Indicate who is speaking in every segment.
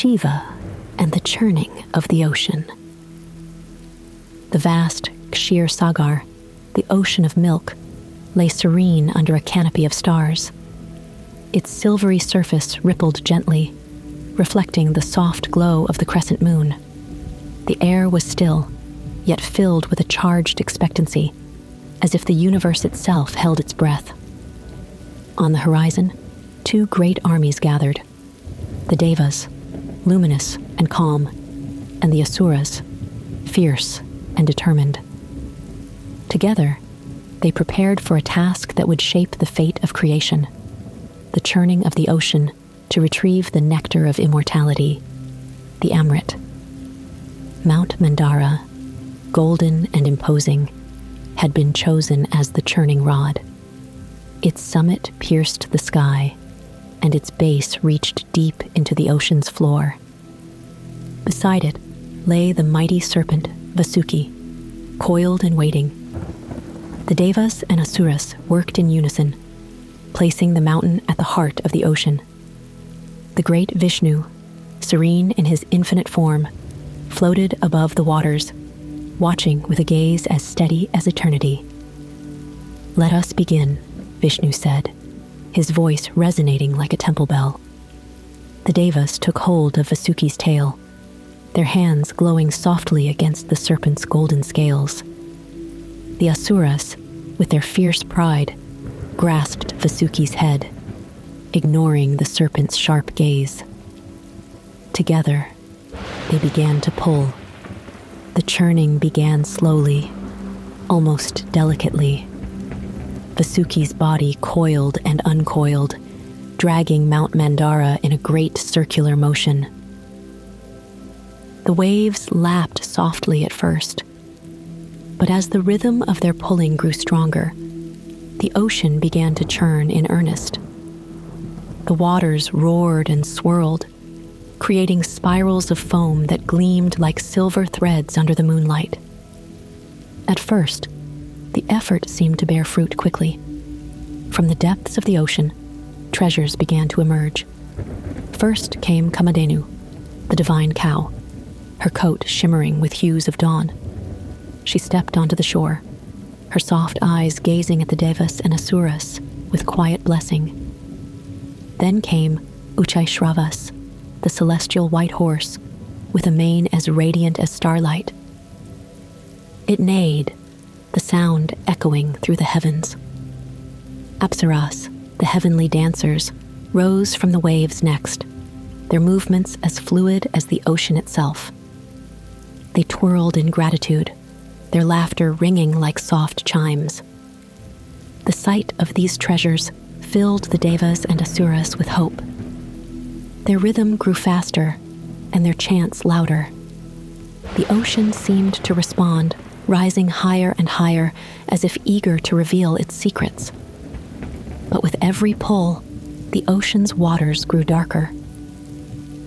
Speaker 1: Shiva and the churning of the ocean. The vast Kshir Sagar, the ocean of milk, lay serene under a canopy of stars. Its silvery surface rippled gently, reflecting the soft glow of the crescent moon. The air was still, yet filled with a charged expectancy, as if the universe itself held its breath. On the horizon, two great armies gathered: the Devas, luminous and calm, and the Asuras, fierce and determined. Together, they prepared for a task that would shape the fate of creation, the churning of the ocean to retrieve the nectar of immortality, the Amrit. Mount Mandara, golden and imposing, had been chosen as the churning rod. Its summit pierced the sky, and its base reached deep into the ocean's floor. Beside it lay the mighty serpent Vasuki, coiled and waiting. The Devas and Asuras worked in unison, placing the mountain at the heart of the ocean. The great Vishnu, serene in his infinite form, floated above the waters, watching with a gaze as steady as eternity. "Let us begin," Vishnu said, his voice resonating like a temple bell. The Devas took hold of Vasuki's tail, their hands glowing softly against the serpent's golden scales. The Asuras, with their fierce pride, grasped Vasuki's head, ignoring the serpent's sharp gaze. Together, they began to pull. The churning began slowly, almost delicately. Vasuki's body coiled and uncoiled, dragging Mount Mandara in a great circular motion. The waves lapped softly at first, but as the rhythm of their pulling grew stronger, the ocean began to churn in earnest. The waters roared and swirled, creating spirals of foam that gleamed like silver threads under the moonlight. At first, the effort seemed to bear fruit quickly. From the depths of the ocean, treasures began to emerge. First came Kamadhenu, the divine cow, her coat shimmering with hues of dawn. She stepped onto the shore, her soft eyes gazing at the Devas and Asuras with quiet blessing. Then came Uchai-Shravas, the celestial white horse, with a mane as radiant as starlight. It neighed, the sound echoing through the heavens. Apsaras, the heavenly dancers, rose from the waves next, their movements as fluid as the ocean itself. They twirled in gratitude, their laughter ringing like soft chimes. The sight of these treasures filled the Devas and Asuras with hope. Their rhythm grew faster, and their chants louder. The ocean seemed to respond, rising higher and higher, as if eager to reveal its secrets. But with every pull, the ocean's waters grew darker.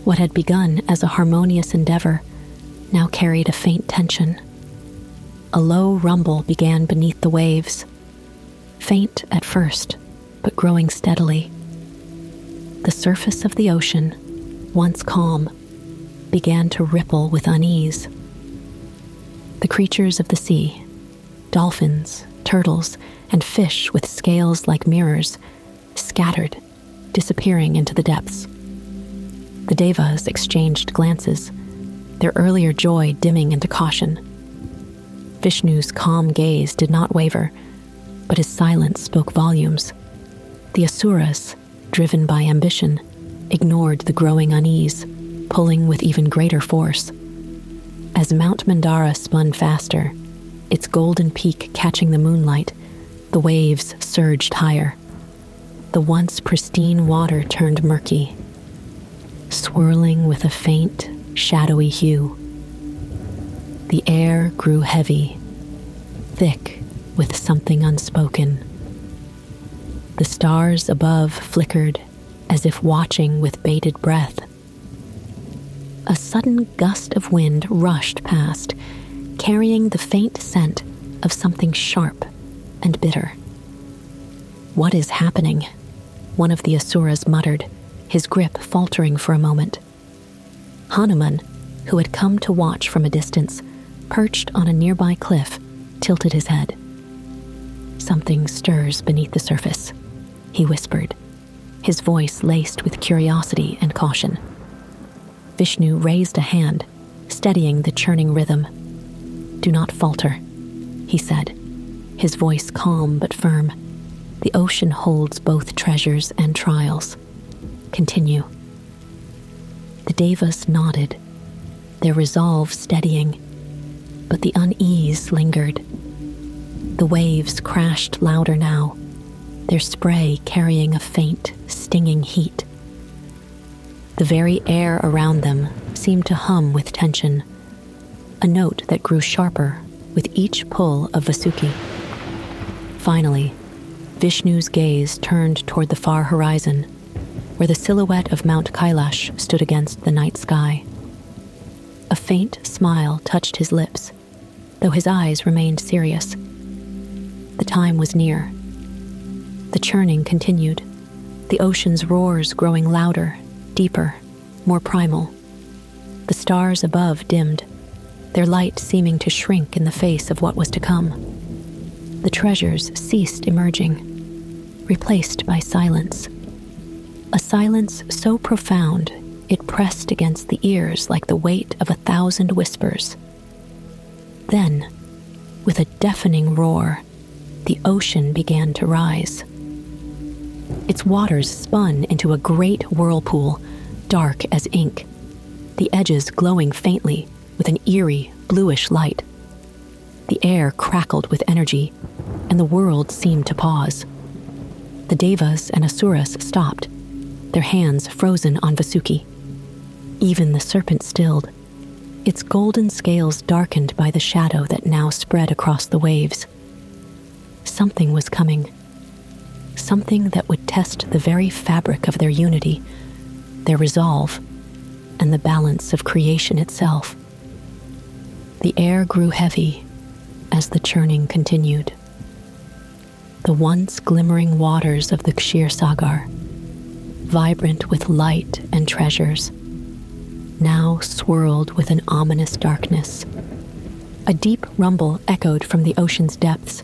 Speaker 1: What had begun as a harmonious endeavor now carried a faint tension. A low rumble began beneath the waves, faint at first, but growing steadily. The surface of the ocean, once calm, began to ripple with unease. The creatures of the sea, dolphins, turtles, and fish with scales like mirrors, scattered, disappearing into the depths. The Devas exchanged glances, their earlier joy dimming into caution. Vishnu's calm gaze did not waver, but his silence spoke volumes. The Asuras, driven by ambition, ignored the growing unease, pulling with even greater force. As Mount Mandara spun faster, its golden peak catching the moonlight, the waves surged higher. The once pristine water turned murky, swirling with a faint, shadowy hue. The air grew heavy, thick with something unspoken. The stars above flickered as if watching with bated breath. A sudden gust of wind rushed past, carrying the faint scent of something sharp and bitter. "What is happening?" one of the Asuras muttered, his grip faltering for a moment. Hanuman, who had come to watch from a distance, perched on a nearby cliff, tilted his head. "Something stirs beneath the surface," he whispered, his voice laced with curiosity and caution. Vishnu raised a hand, steadying the churning rhythm. "Do not falter," he said, his voice calm but firm. "The ocean holds both treasures and trials. Continue." The Devas nodded, their resolve steadying, but the unease lingered. The waves crashed louder now, their spray carrying a faint, stinging heat. The very air around them seemed to hum with tension, a note that grew sharper with each pull of Vasuki. Finally, Vishnu's gaze turned toward the far horizon, where the silhouette of Mount Kailash stood against the night sky. A faint smile touched his lips, though his eyes remained serious. The time was near. The churning continued, the ocean's roars growing louder, deeper, more primal. The stars above dimmed, their light seeming to shrink in the face of what was to come. The treasures ceased emerging, replaced by silence. A silence so profound it pressed against the ears like the weight of 1,000 whispers. Then, with a deafening roar, the ocean began to rise. Its waters spun into a great whirlpool, dark as ink, the edges glowing faintly with an eerie, bluish light. The air crackled with energy, and the world seemed to pause. The Devas and Asuras stopped, their hands frozen on Vasuki. Even the serpent stilled, its golden scales darkened by the shadow that now spread across the waves. Something was coming. Something that would test the very fabric of their unity, their resolve, and the balance of creation itself. The air grew heavy as the churning continued. The once glimmering waters of the Kshir Sagar, vibrant with light and treasures, now swirled with an ominous darkness. A deep rumble echoed from the ocean's depths,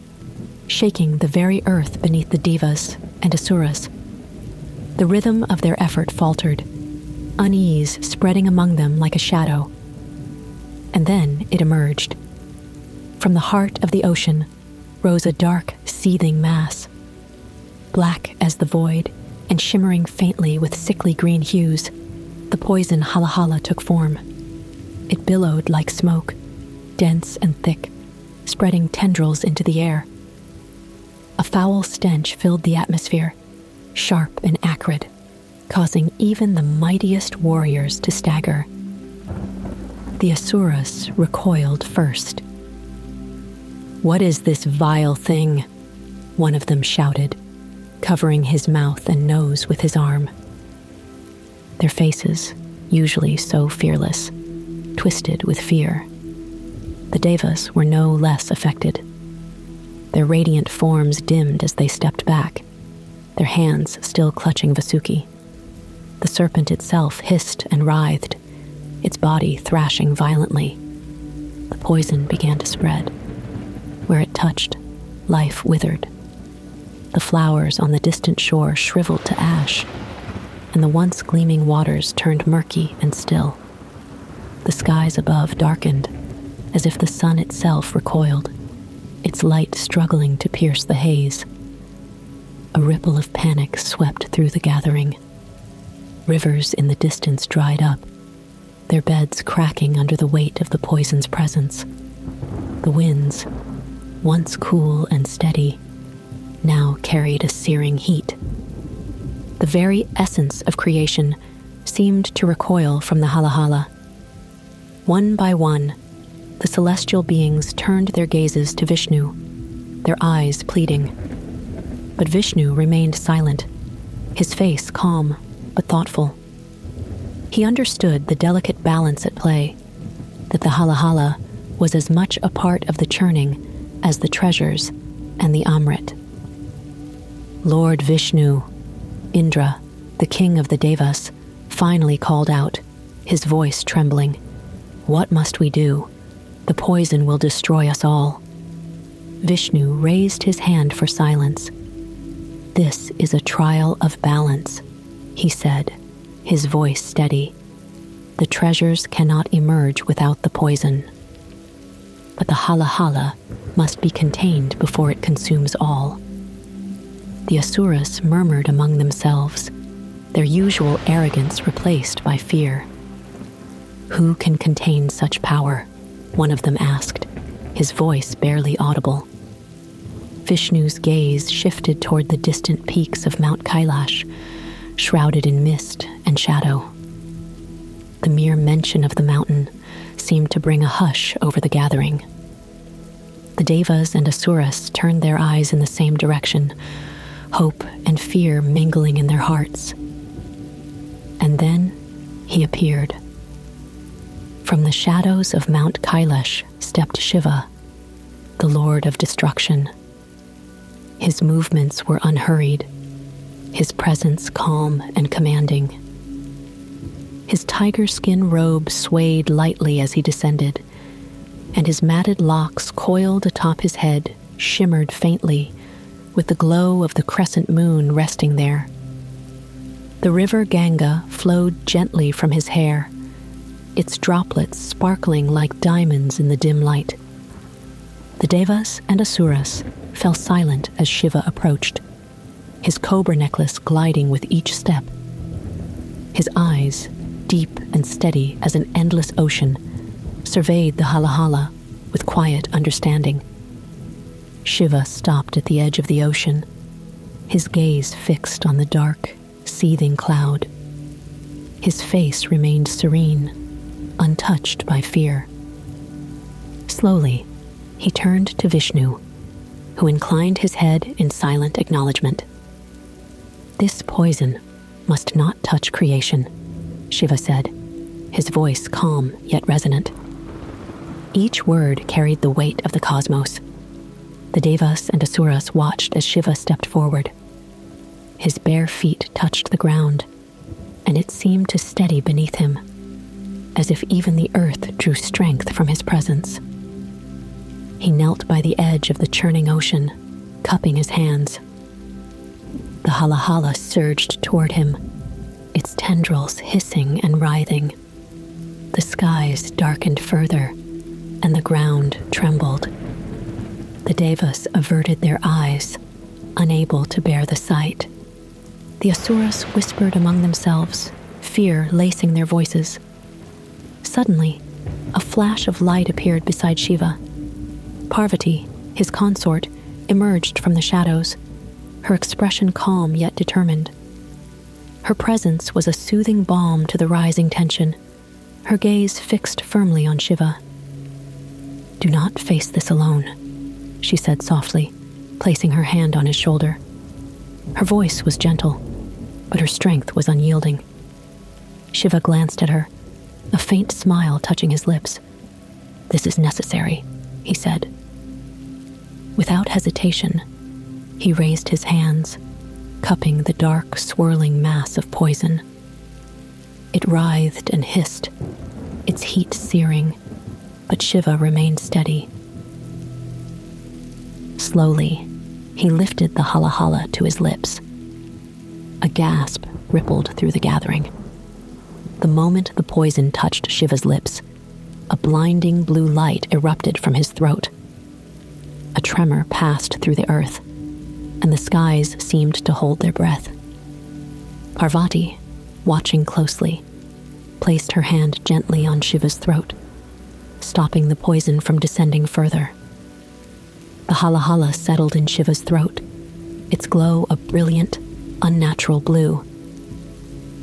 Speaker 1: shaking the very earth beneath the Devas and Asuras. The rhythm of their effort faltered, unease spreading among them like a shadow. And then it emerged. From the heart of the ocean rose a dark, seething mass, black as the void and shimmering faintly with sickly green hues. The poison Halahala took form. It billowed like smoke, dense and thick, spreading tendrils into the air. A foul stench filled the atmosphere, sharp and acrid, causing even the mightiest warriors to stagger. The Asuras recoiled first. "What is this vile thing?" one of them shouted, covering his mouth and nose with his arm. Their faces, usually so fearless, twisted with fear. The Devas were no less affected. Their radiant forms dimmed as they stepped back, their hands still clutching Vasuki. The serpent itself hissed and writhed, its body thrashing violently. The poison began to spread. Where it touched, life withered. The flowers on the distant shore shriveled to ash, and the once gleaming waters turned murky and still. The skies above darkened, as if the sun itself recoiled, its light struggling to pierce the haze. A ripple of panic swept through the gathering. Rivers in the distance dried up, their beds cracking under the weight of the poison's presence. The winds, once cool and steady, now carried a searing heat. The very essence of creation seemed to recoil from the Halahala. One by one, the celestial beings turned their gazes to Vishnu, their eyes pleading. But Vishnu remained silent, his face calm but thoughtful. He understood the delicate balance at play, that the Halahala was as much a part of the churning as the treasures and the Amrit. Lord Vishnu, Indra, the king of the Devas, finally called out, his voice trembling. "What must we do? The poison will destroy us all." Vishnu raised his hand for silence. "This is a trial of balance," he said, his voice steady. "The treasures cannot emerge without the poison. But the Halahala must be contained before it consumes all." The Asuras murmured among themselves, their usual arrogance replaced by fear. "Who can contain such power?" one of them asked, his voice barely audible. Vishnu's gaze shifted toward the distant peaks of Mount Kailash, shrouded in mist and shadow. The mere mention of the mountain seemed to bring a hush over the gathering. The Devas and Asuras turned their eyes in the same direction, hope and fear mingling in their hearts. And then he appeared. From the shadows of Mount Kailash stepped Shiva, the Lord of Destruction. His movements were unhurried, his presence calm and commanding. His tiger skin robe swayed lightly as he descended, and his matted locks coiled atop his head shimmered faintly with the glow of the crescent moon resting there. The river Ganga flowed gently from his hair, its droplets sparkling like diamonds in the dim light. The Devas and Asuras fell silent as Shiva approached, his cobra necklace gliding with each step. His eyes, deep and steady as an endless ocean, surveyed the Halahala with quiet understanding. Shiva stopped at the edge of the ocean, his gaze fixed on the dark, seething cloud. His face remained serene, untouched by fear. Slowly, he turned to Vishnu, who inclined his head in silent acknowledgement. "This poison must not touch creation," Shiva said, his voice calm yet resonant. Each word carried the weight of the cosmos. The Devas and Asuras watched as Shiva stepped forward. His bare feet touched the ground, and it seemed to steady beneath him, as if even the earth drew strength from his presence. He knelt by the edge of the churning ocean, cupping his hands. The Halahala surged toward him, its tendrils hissing and writhing. The skies darkened further, and the ground trembled. The Devas averted their eyes, unable to bear the sight. The Asuras whispered among themselves, fear lacing their voices. Suddenly, a flash of light appeared beside Shiva. Parvati, his consort, emerged from the shadows, her expression calm yet determined. Her presence was a soothing balm to the rising tension, her gaze fixed firmly on Shiva. "Do not face this alone," she said softly, placing her hand on his shoulder. Her voice was gentle, but her strength was unyielding. Shiva glanced at her, a faint smile touching his lips. "This is necessary," he said. Without hesitation, he raised his hands, cupping the dark, swirling mass of poison. It writhed and hissed, its heat searing, but Shiva remained steady. Slowly, he lifted the Halahala to his lips. A gasp rippled through the gathering. The moment the poison touched Shiva's lips, a blinding blue light erupted from his throat. A tremor passed through the earth, and the skies seemed to hold their breath. Parvati, watching closely, placed her hand gently on Shiva's throat, stopping the poison from descending further. The Halahala settled in Shiva's throat, its glow a brilliant, unnatural blue.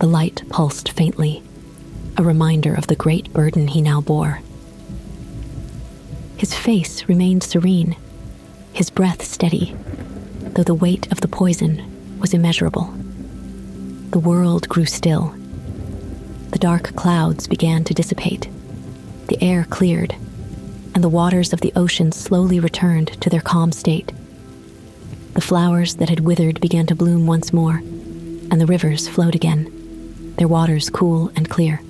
Speaker 1: The light pulsed faintly, a reminder of the great burden he now bore. His face remained serene, his breath steady, though the weight of the poison was immeasurable. The world grew still. The dark clouds began to dissipate. The air cleared, and the waters of the ocean slowly returned to their calm state. The flowers that had withered began to bloom once more, and the rivers flowed again, their waters cool and clear.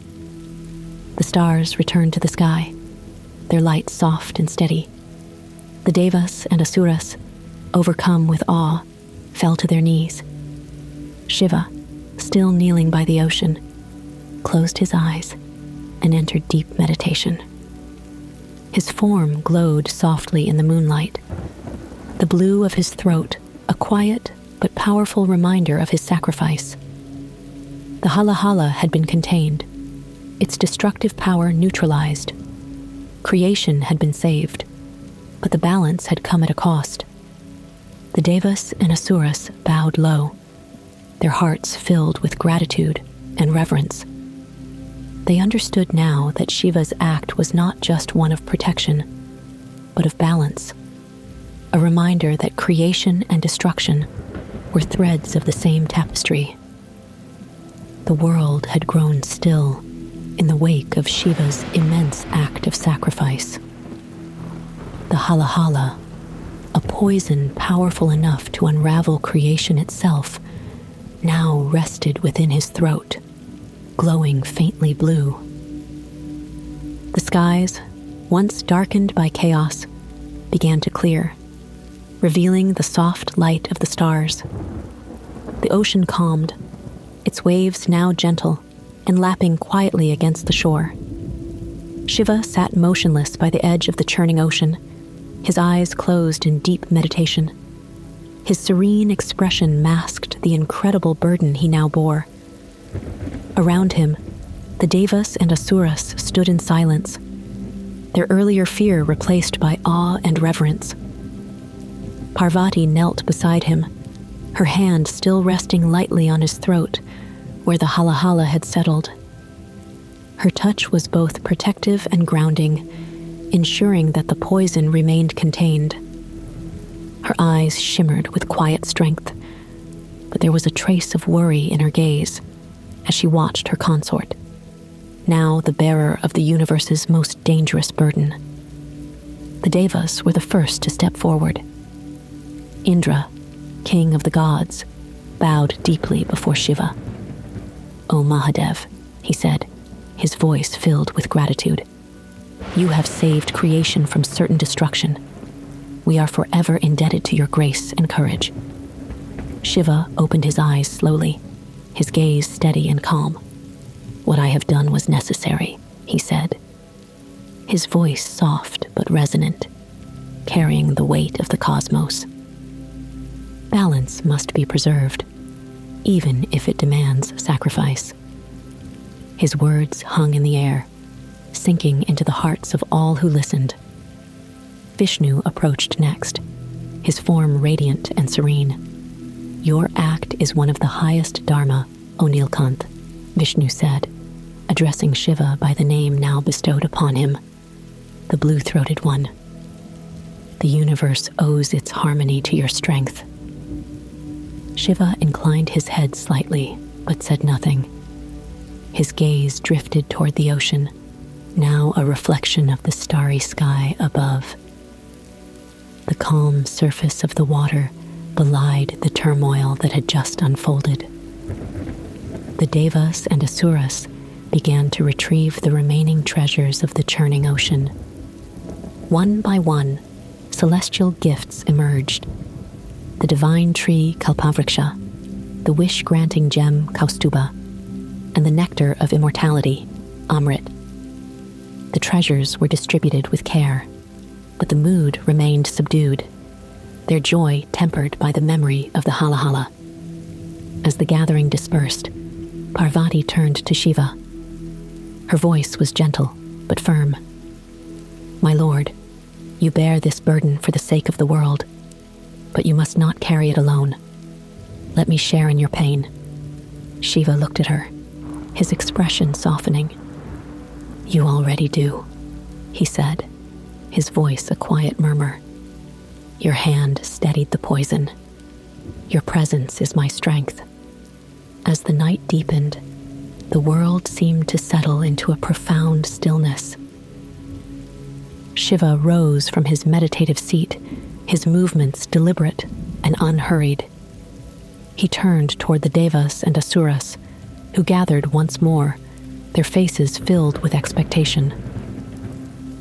Speaker 1: The stars returned to the sky, their light soft and steady. The Devas and Asuras, overcome with awe, fell to their knees. Shiva, still kneeling by the ocean, closed his eyes and entered deep meditation. His form glowed softly in the moonlight, the blue of his throat a quiet but powerful reminder of his sacrifice. The Halahala had been contained, its destructive power neutralized. Creation had been saved, but the balance had come at a cost. The Devas and Asuras bowed low, their hearts filled with gratitude and reverence. They understood now that Shiva's act was not just one of protection, but of balance, a reminder that creation and destruction were threads of the same tapestry. The world had grown still in the wake of Shiva's immense act of sacrifice. The Halahala, a poison powerful enough to unravel creation itself, now rested within his throat, glowing faintly blue. The skies, once darkened by chaos, began to clear, revealing the soft light of the stars. The ocean calmed, its waves now gentle and lapping quietly against the shore. Shiva sat motionless by the edge of the churning ocean, his eyes closed in deep meditation. His serene expression masked the incredible burden he now bore. Around him, the Devas and Asuras stood in silence, their earlier fear replaced by awe and reverence. Parvati knelt beside him, her hand still resting lightly on his throat, where the Halahala had settled. Her touch was both protective and grounding, ensuring that the poison remained contained. Her eyes shimmered with quiet strength, but there was a trace of worry in her gaze as she watched her consort, now the bearer of the universe's most dangerous burden. The Devas were the first to step forward. Indra, king of the gods, bowed deeply before Shiva. "O Mahadev," he said, his voice filled with gratitude, "you have saved creation from certain destruction. We are forever indebted to your grace and courage." Shiva opened his eyes slowly, his gaze steady and calm. "What I have done was necessary," he said, his voice soft but resonant, carrying the weight of the cosmos. Balance must be preserved, even if it demands sacrifice. His words hung in the air, sinking into the hearts of all who listened. Vishnu approached next, his form radiant and serene. "Your act is one of the highest dharma, O Nilkanth," Vishnu said, addressing Shiva by the name now bestowed upon him, the blue-throated one. "The universe owes its harmony to your strength." Shiva inclined his head slightly, but said nothing. His gaze drifted toward the ocean, now a reflection of the starry sky above. The calm surface of the water belied the turmoil that had just unfolded. The Devas and Asuras began to retrieve the remaining treasures of the churning ocean. One by one, celestial gifts emerged. The divine tree Kalpavriksha, the wish-granting gem Kaustuba, and the nectar of immortality, Amrit. The treasures were distributed with care, but the mood remained subdued, their joy tempered by the memory of the Halahala. As the gathering dispersed, Parvati turned to Shiva. Her voice was gentle but firm. "My lord, you bear this burden for the sake of the world, but you must not carry it alone. Let me share in your pain." Shiva looked at her, his expression softening. "You already do," he said, his voice a quiet murmur. "Your hand steadied the poison. Your presence is my strength." As the night deepened, the world seemed to settle into a profound stillness. Shiva rose from his meditative seat, his movements deliberate and unhurried. He turned toward the Devas and Asuras, who gathered once more, their faces filled with expectation.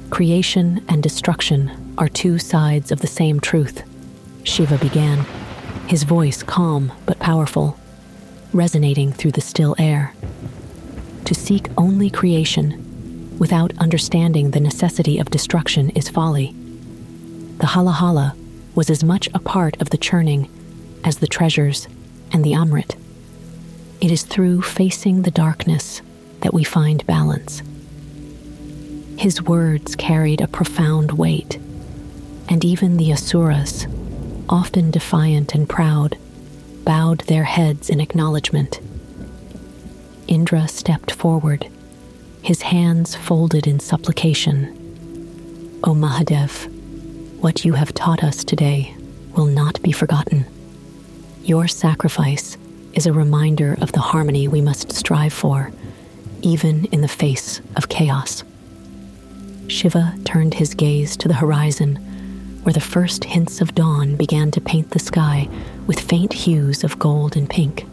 Speaker 1: Creation and destruction are two sides of the same truth, Shiva began, his voice calm but powerful, resonating through the still air. To seek only creation, without understanding the necessity of destruction, is folly. The Halahala was as much a part of the churning as the treasures and the Amrit. It is through facing the darkness that we find balance. His words carried a profound weight, and even the Asuras, often defiant and proud, bowed their heads in acknowledgement. Indra stepped forward, his hands folded in supplication. O Mahadev, what you have taught us today will not be forgotten. Your sacrifice is a reminder of the harmony we must strive for, even in the face of chaos. Shiva turned his gaze to the horizon, where the first hints of dawn began to paint the sky with faint hues of gold and pink.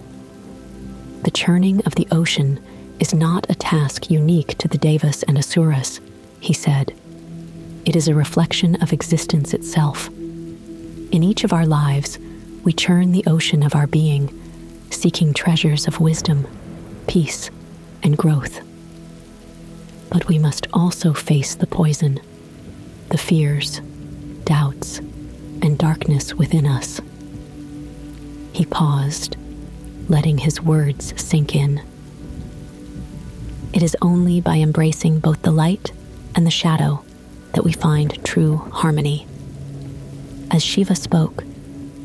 Speaker 1: The churning of the ocean is not a task unique to the Devas and Asuras, he said. It is a reflection of existence itself. In each of our lives, we churn the ocean of our being, seeking treasures of wisdom, peace, and growth. But we must also face the poison, the fears, doubts, and darkness within us. He paused, letting his words sink in. It is only by embracing both the light and the shadow that we find true harmony. As Shiva spoke,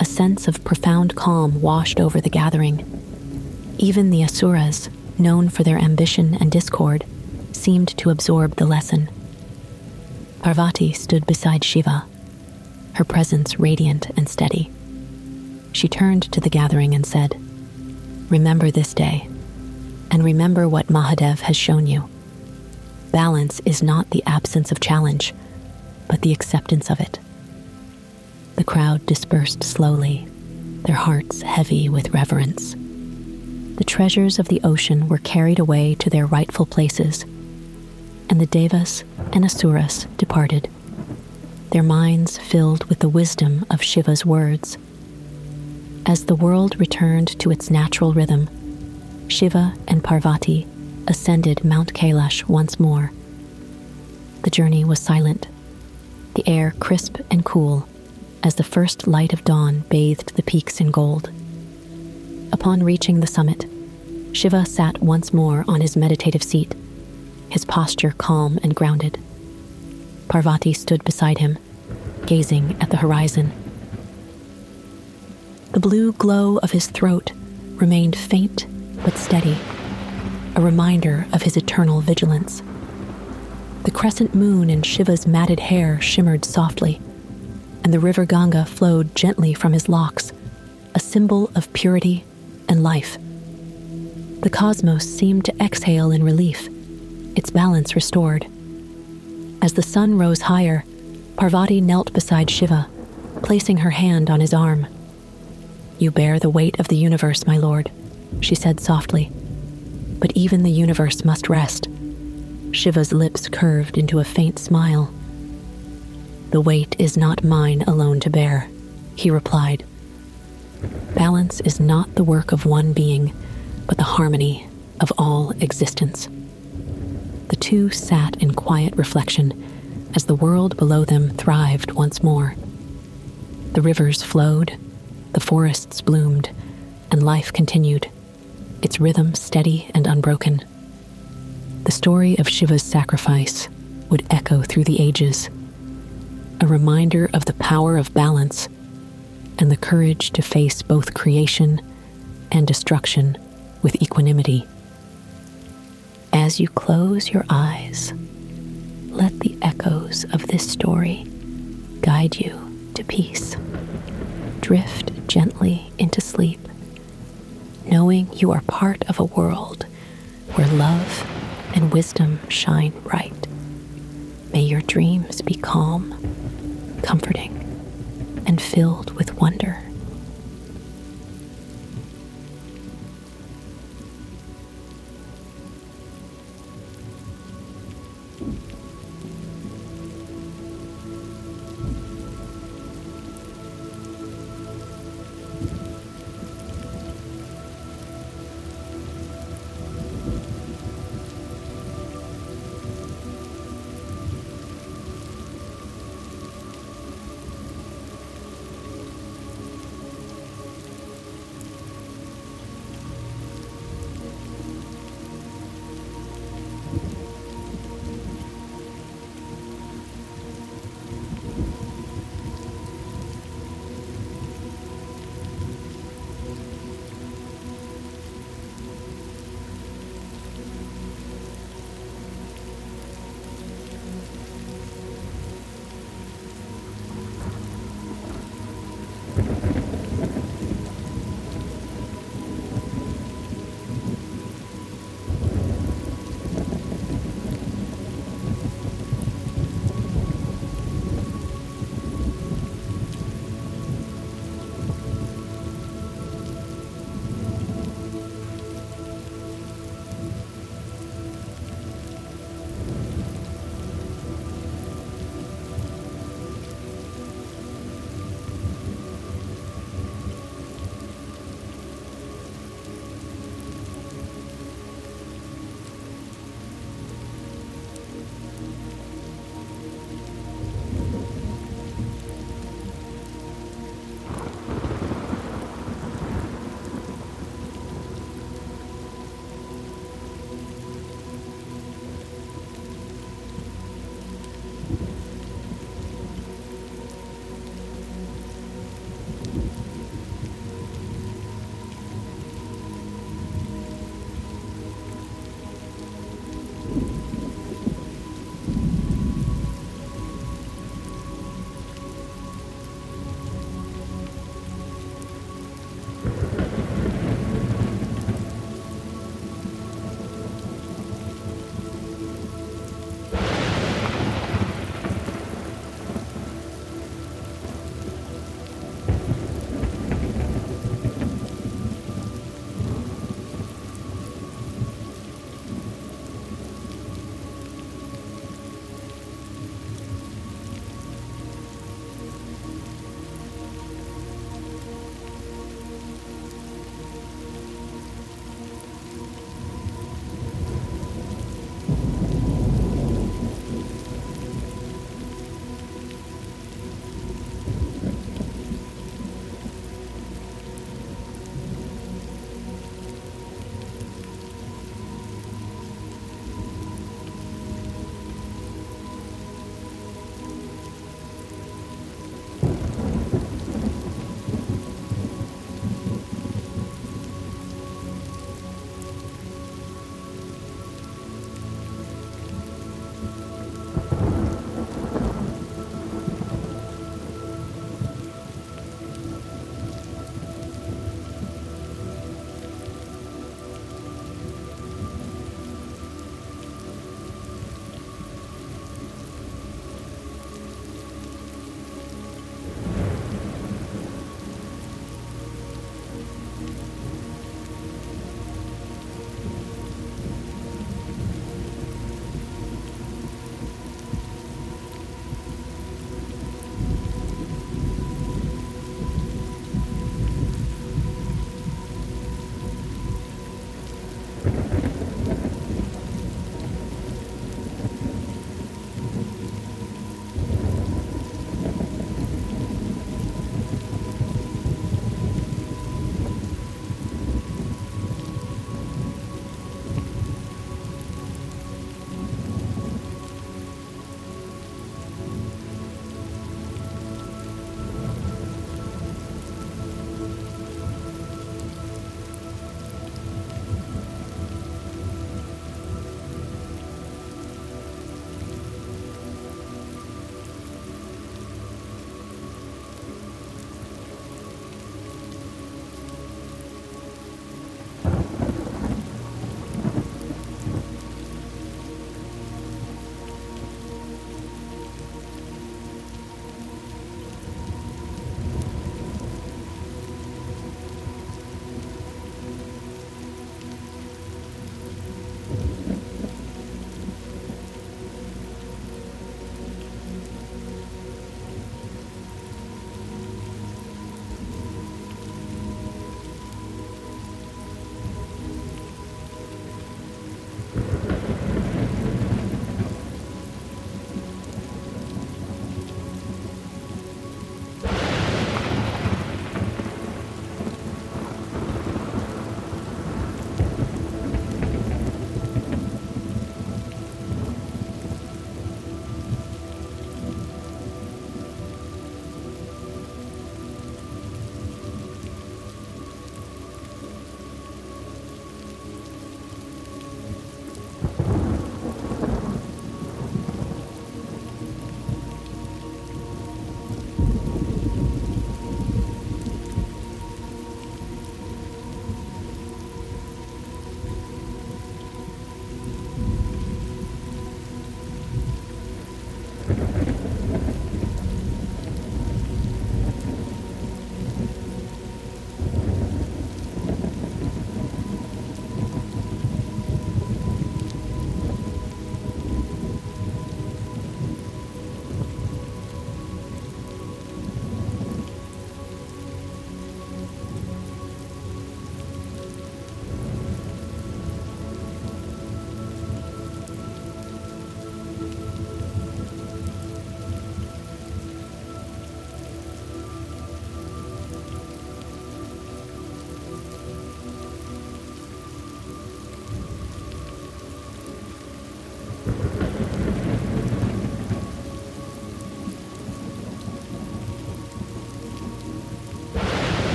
Speaker 1: a sense of profound calm washed over the gathering. Even the Asuras, known for their ambition and discord, seemed to absorb the lesson. Parvati stood beside Shiva, her presence radiant and steady. She turned to the gathering and said, "Remember this day, and remember what Mahadev has shown you. Balance is not the absence of challenge, but the acceptance of it." The crowd dispersed slowly, their hearts heavy with reverence. The treasures of the ocean were carried away to their rightful places, and the Devas and Asuras departed, their minds filled with the wisdom of Shiva's words. As the world returned to its natural rhythm, Shiva and Parvati ascended Mount Kailash once more. The journey was silent, the air crisp and cool, as the first light of dawn bathed the peaks in gold. Upon reaching the summit, Shiva sat once more on his meditative seat, his posture calm and grounded. Parvati stood beside him, gazing at the horizon. The blue glow of his throat remained faint but steady, a reminder of his eternal vigilance. The crescent moon in Shiva's matted hair shimmered softly, and the river Ganga flowed gently from his locks, a symbol of purity and life. The cosmos seemed to exhale in relief, its balance restored. As the sun rose higher, Parvati knelt beside Shiva, placing her hand on his arm. "You bear the weight of the universe, my lord," she said softly. "But even the universe must rest." Shiva's lips curved into a faint smile. "The weight is not mine alone to bear," he replied. "Balance is not the work of one being, but the harmony of all existence." The two sat in quiet reflection as the world below them thrived once more. The rivers flowed, the forests bloomed, and life continued, its rhythm steady and unbroken. The story of Shiva's sacrifice would echo through the ages, a reminder of the power of balance and the courage to face both creation and destruction with equanimity. As you close your eyes, let the echoes of this story guide you to peace. Drift gently into sleep, knowing you are part of a world where love and wisdom shine bright. May your dreams be calm, comforting, and filled with wonder.